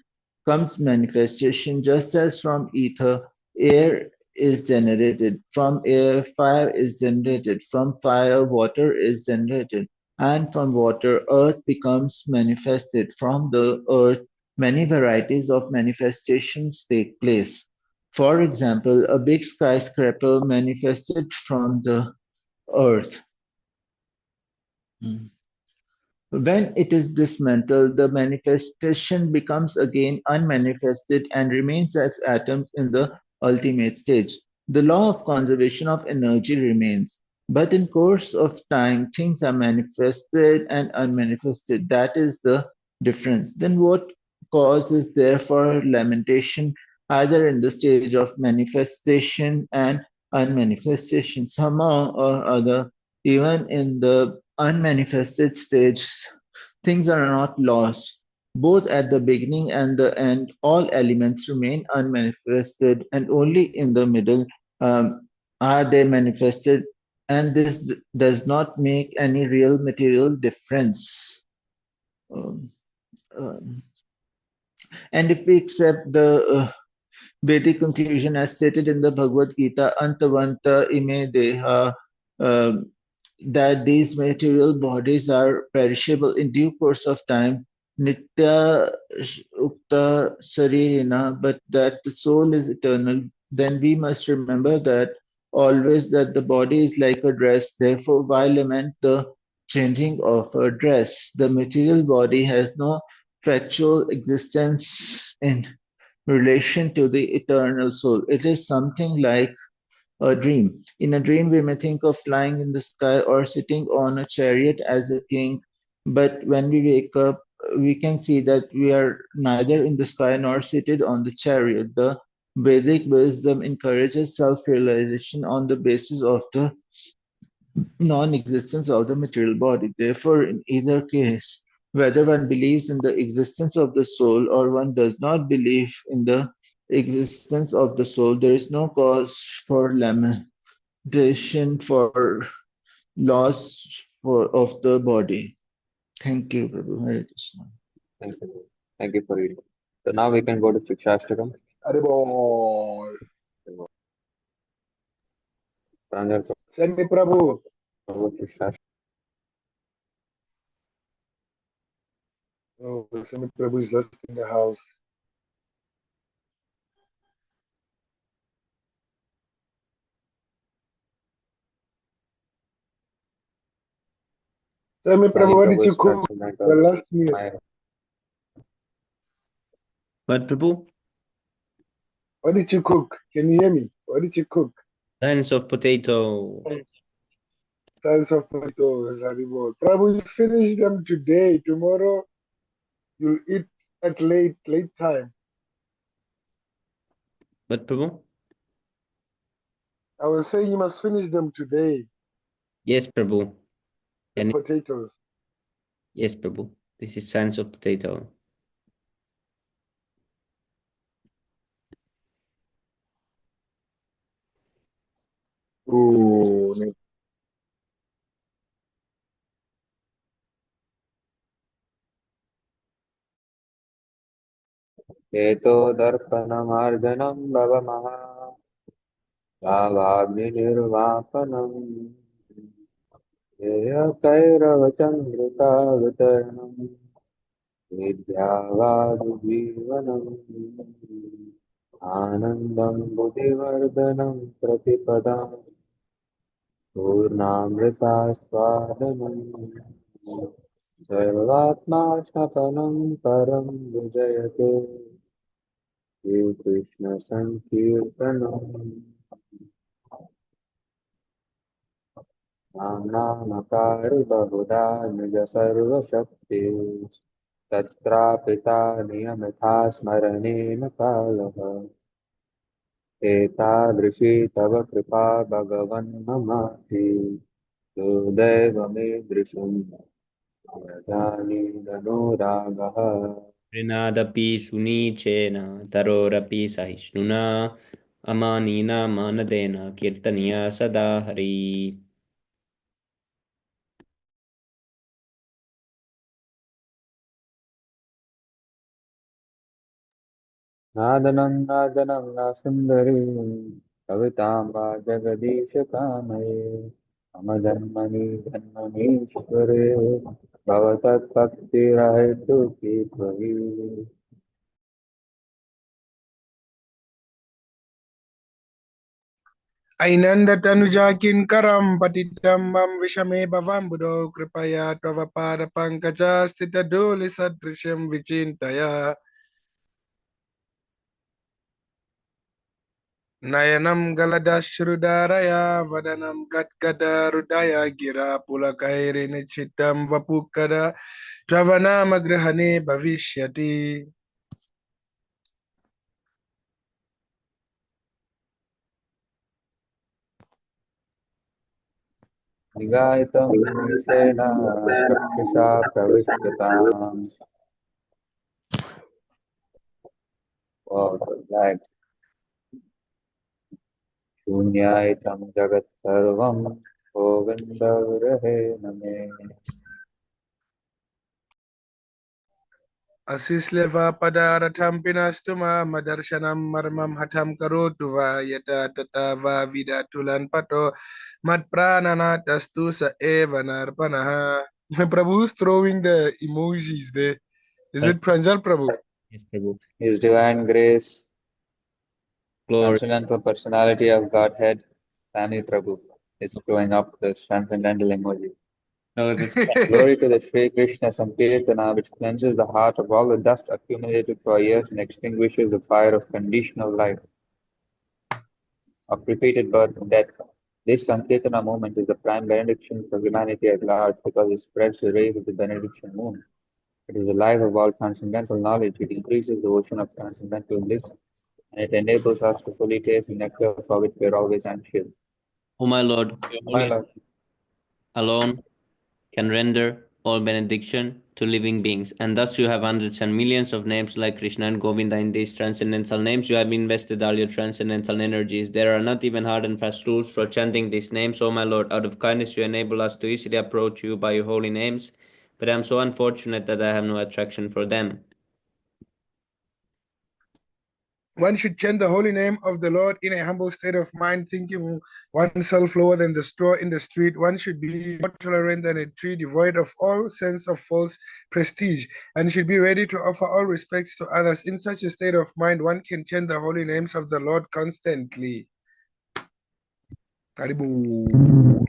comes manifestation, just as from ether, air is generated. From air, fire is generated. From fire, water is generated. And from water, earth becomes manifested. From the earth, many varieties of manifestations take place. For example, a big skyscraper manifested from the earth. When it is dismantled, the manifestation becomes again unmanifested and remains as atoms in the ultimate stage. The law of conservation of energy remains, but in course of time, things are manifested and unmanifested. That is the difference. Then what cause is there for lamentation, either in the stage of manifestation and unmanifestation? Somehow or other, even in the unmanifested stage, things are not lost. Both at the beginning and the end, all elements remain unmanifested, and only in the middle are they manifested, and this does not make any real material difference. Um, um, and if we accept the Vedic conclusion as stated in the Bhagavad Gita, Antavanta ime deha, um, that these material bodies are perishable in due course of time, nitya ukta saririna, but that the soul is eternal, then we must remember that always that the body is like a dress. Therefore, why lament the changing of a dress? The material body has no factual existence in relation to the eternal soul. It is something like a dream. In a dream, we may think of flying in the sky or sitting on a chariot as a king, but when we wake up, we can see that we are neither in the sky nor seated on the chariot. The Vedic wisdom encourages self realization on the basis of the non existence of the material body. Therefore, in either case, whether one believes in the existence of the soul or one does not believe in the existence of the soul, there is no cause for lamentation for loss of the body. Thank you, Prabhu. Hare Krishna. Thank you. Thank you for reading. So now we can go to Shikshashtakam. Haribol. Pranjal Send me Prabhu. Prabhu, Shikshashtakam. Oh, send me Prabhu is just in the house. Tell me, Sai Prabhu, what did Prabhu you is cook present the last meal? my What, Prabhu? What did you cook? Can you hear me? What did you cook? Science of potato. Tons of potatoes, Haribo. Prabhu, you finish them today. Tomorrow you'll eat at late time. What, Prabhu? I was saying you must finish them today. Yes, Prabhu. The potatoes. Yes, Prabhu. This is science of potato. Ooh, हेतो दर्पणमार्जनं भवमः भावाग्निर्वापनम् हेयकैरवचन्द्रिकावतरणम् विद्यावादिजीवनम् आनन्दं बुद्धिवर्धनं प्रतिपदां पूर्णामृतास्वादनम् सर्वात्मा स्नपनं परं विजयते श्रीकृष्ण संकीर्तनम् नामकारि बहुधा निज सर्वशक्ति तत्रापिता नियमिता स्मरणेन कालः एतादृशी तव कृपा भगवन् ममापि दुर्दैव मे दृशम् अजानीदनुरागः ऋणादपि सुनीचेन तरोरपि सहिष्णुना अमानिना मानदेन कीर्तनीया सदा हरि. नादनं नादनं न सुन्दरी कवितां वा जगदीशकामये मम जन्मनीश्वरे भवतत्भक्तिरहेतुकी त्वयि Ainandatanujakin karam patitam mam vishame bhavam budo kripaya tvavapada pankaja stita doli sadrishyam vichintaya Nayanam galadashrudaraya vadanam gadgada rudaya gira pulakairi nichitam vapukada travanama grihane bhavishyati. निगायितं निमेषेण चक्षुषा प्रविष्टताम् like शून्यायतं जगत्सर्वं गोविन्दविरहेण may Asisleva padaratam pinastuma madarshanam marmam hatam karotuva yata tatava vidatulan pato mat pranana tastu sa eva narpanaha. Prabhu's throwing the emojis there. Is it Pranjal Prabhu? Yes, Prabhu. His divine grace, Glory. transcendental personality of Godhead, Sami Prabhu, is throwing up the transcendental emoji. Oh, that's Glory to the Sri Krishna Sankirtana, which cleanses the heart of all the dust accumulated for years and extinguishes the fire of conditional life, of repeated birth and death. This Sankirtana movement is the prime benediction for humanity at large because it spreads the rays of the benediction moon. It is the life of all transcendental knowledge. It increases the ocean of transcendental bliss, and it enables us to fully taste the nectar for which we are always anxious. O my Lord, your My holy Lord, alone can render all benediction to living beings, and thus you have hundreds and millions of names like Krishna and Govinda. In these transcendental names, you have invested all your transcendental energies. There are not even hard and fast rules for chanting these names, O my Lord. Out of kindness, you enable us to easily approach you by your holy names, but I am so unfortunate that I have no attraction for them. One should chant the holy name of the Lord in a humble state of mind, thinking oneself lower than the straw in the street. One should be more tolerant than a tree, devoid of all sense of false prestige, and should be ready to offer all respects to others. In such a state of mind, one can chant the holy names of the Lord constantly. Haribo.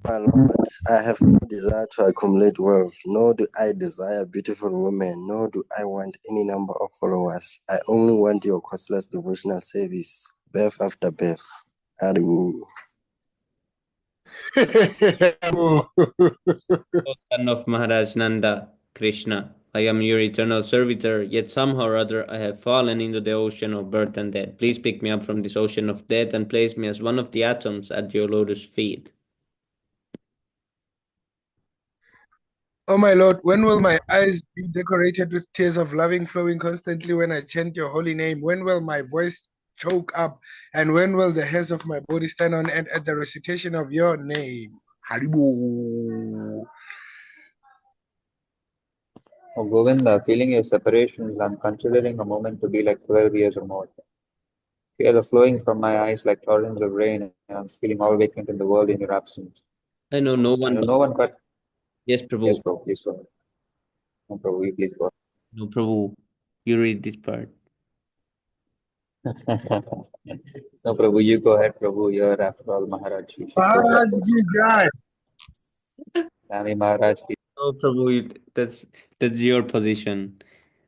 My Lord, I have no desire to accumulate wealth, nor do I desire beautiful women, nor do I want any number of followers. I only want your costless devotional service, birth after birth. Hallelujah. O son of Maharaj Nanda, Krishna, I am your eternal servitor, yet somehow or other I have fallen into the ocean of birth and death. Please pick me up from this ocean of death and place me as one of the atoms at your lotus feet. Oh my Lord, when will my eyes be decorated with tears of loving flowing constantly when I chant your holy name? When will my voice choke up? And when will the hairs of my body stand on end at the recitation of your name? Haribo. Oh Govinda, feeling your separations, I'm considering a moment to be like 12 years or more. Tears are flowing from my eyes like torrents of rain, and I'm feeling all vacant in the world in your absence. I know no I one know but... no one but... Yes, Yes, Prabhu. bro, please go ahead. No, Prabhu, you please go No, Prabhu. You read this part. ahead. No, Prabhu, you go ahead, Prabhu. You're after all Maharaj. You should go ahead Maharaj first. Ji Jai. Swami Maharaj, No, Prabhu, that's your position.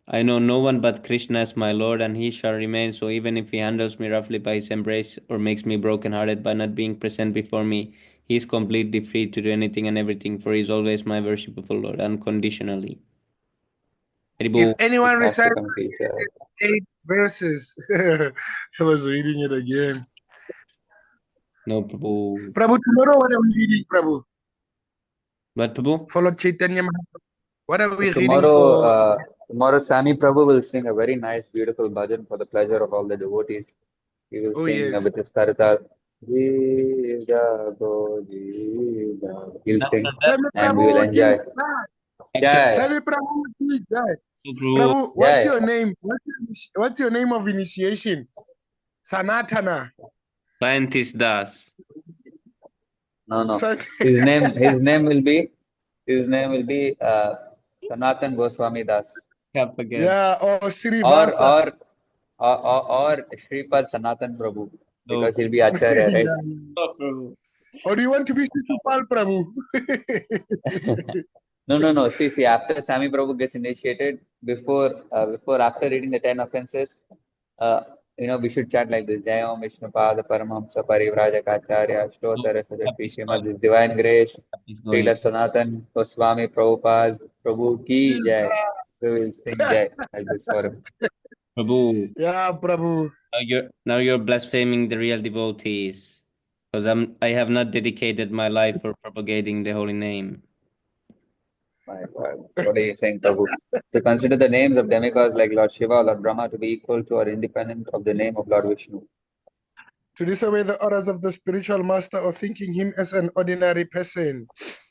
I know no one but Krishna as my Lord, and he shall remain so even if he handles me roughly by his embrace or makes me broken-hearted by not being present before me. He is completely free to do anything and everything, for he is always my worshipful Lord, unconditionally. If Haribo. anyone recites Shastakam 8 verses, I was reading it again. No, Prabhu. Prabhu, tomorrow what are we reading, Prabhu? What, Prabhu? For Lord Chaitanya Mahaprabhu. What are we reading Tomorrow, for? tomorrow, Sami Prabhu will sing a very nice, beautiful bhajan for the pleasure of all the devotees. He will Oh, sing yes. with his karita. Jeev jago, jeev jago. He'll After sing, that, Sami and we will Prabhu Ji enjoy. Jai. after Jai, Sami Prabhu Ji Jai. Prabhu, Prabhu, what's Jai. your name? What's your name of initiation? Sanatana. scientist Das. No, no. Sant- His name will be Sanatan Goswami Das, Can't forget. yeah, or or Srivata. or or Shripad Sanatan Prabhu, No, because he'll be Acharya, right? Yeah. no, Prabhu. Or do you want to be Sisupal Prabhu? No, no, no. See, after Sami Prabhu gets initiated, after reading the 10 offenses, uh, we should chant like this: Jayam Vishnupada Paramhamsa Parivrajaka No, Stotara Sajati happy going. Srimad His Divine Grace, Happy Srila going. Sanatan Goswami Prabhupada Prabhu Ki Jai. We will sing Jai like this for him. Prabhu. Yeah, Prabhu. Now you're blaspheming the real devotees, because I have not dedicated my life for propagating the holy name. My God, what are you saying, Prabhu? To consider the names of demigods like Lord Shiva or Lord Brahma to be equal to or independent of the name of Lord Vishnu. To disobey the orders of the spiritual master or thinking him as an ordinary person.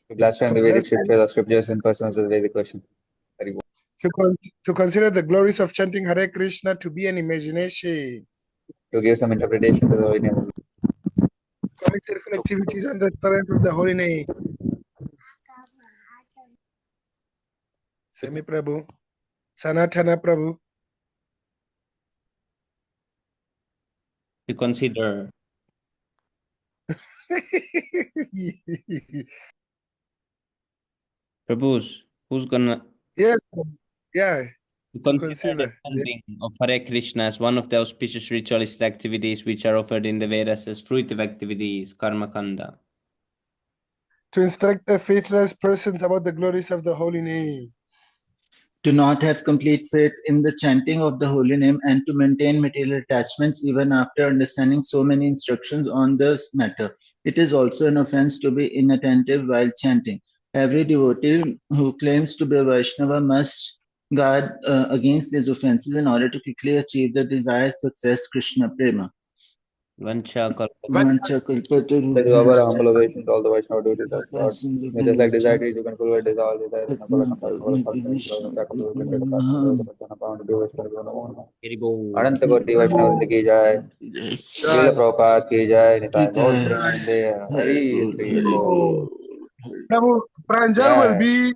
To blaspheme To, the bless, Vedic scriptures or scriptures in persons of the Vedic question. to consider the glories of chanting Hare Krishna to be an imagination. To give some interpretation to the holy name of Commit sinful activities on the strength of the holy name. Sami Prabhu. Sanatana Prabhu. To consider. Prabhus, who's gonna Yes, yeah, to to consider the consider. chanting of Hare Krishna as one of the auspicious ritualistic activities which are offered in the Vedas as fruitive activities, karma kanda. To instruct the faithless persons about the glories of the holy name. To not have complete faith in the chanting of the holy name and to maintain material attachments even after understanding so many instructions on this matter. It is also an offense to be inattentive while chanting. Every devotee who claims to be a Vaishnava must guard against these offenses in order to quickly achieve the desired success, Krishna Prema. Vancha Vancha That is our humble obedience to all the Vaishnava devotees of Lord. kalpataru Just like desired, you can fulfill desire, desire, and follow some Ananta Koti Vaishnava ki jai. Srila Prabhupada ki jai. Nitai Gaur Premanande. Hari Hari Bol. Prabhu, Pranjal will Jai. be